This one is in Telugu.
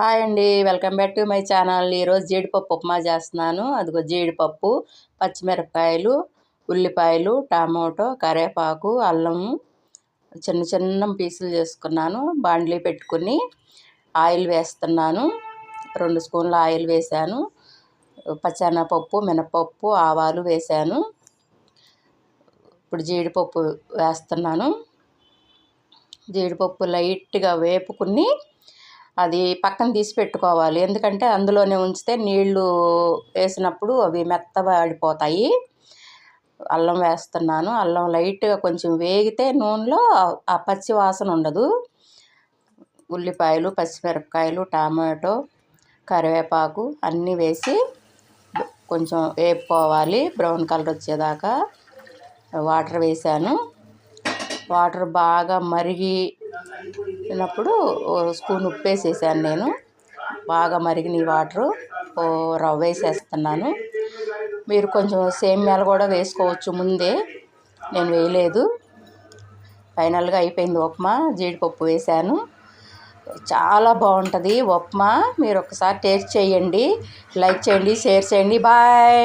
హాయ్ అండి, welcome back to my channel. ఈరోజు జీడిపప్పు ఉప్మా చేస్తున్నాను. అదిగో జీడిపప్పు, పచ్చిమిరపకాయలు, ఉల్లిపాయలు, టమాటో, కరివేపాకు, అల్లము చిన్న చిన్న పీసులు చేసుకున్నాను. బాండ్లీ పెట్టుకుని ఆయిల్ వేస్తున్నాను. 2 స్పూన్ల ఆయిల్ వేసాను. పచ్చెనపప్పు, మినపప్పు, ఆవాలు వేసాను. ఇప్పుడు జీడిపప్పు వేస్తున్నాను. జీడిపప్పు లైట్గా వేపుకుని అది పక్కన తీసి పెట్టుకోవాలి. ఎందుకంటే అందులోనే ఉంచితే నీళ్లు వేసినప్పుడు అవి మెత్తబడిపోతాయి. అల్లం వేస్తున్నాను. అల్లం లైట్గా కొంచెం వేగితే నూనెలో ఆ పచ్చి వాసన ఉండదు. ఉల్లిపాయలు, పచ్చిమిరపకాయలు, టమాటో, కరివేపాకు అన్నీ వేసి కొంచెం వేపుకోవాలి. బ్రౌన్ కలర్ వచ్చేదాకా వాటర్ వేసాను. వాటర్ బాగా మరిగినప్పుడు స్పూన్ ఉప్పు వేసేసాను. నేను బాగా మరిగిన వాటరు రవ్వ వేసేస్తున్నాను. మీరు కొంచెం సేమ్యాలు కూడా వేసుకోవచ్చు ముందే, నేను వేయలేదు. ఫైనల్గా అయిపోయింది ఉప్మా. జీడిపప్పు వేసాను. చాలా బాగుంటుంది ఉప్మా. మీరు ఒకసారి టేస్ట్ చేయండి. లైక్ చేయండి, షేర్ చేయండి. బాయ్.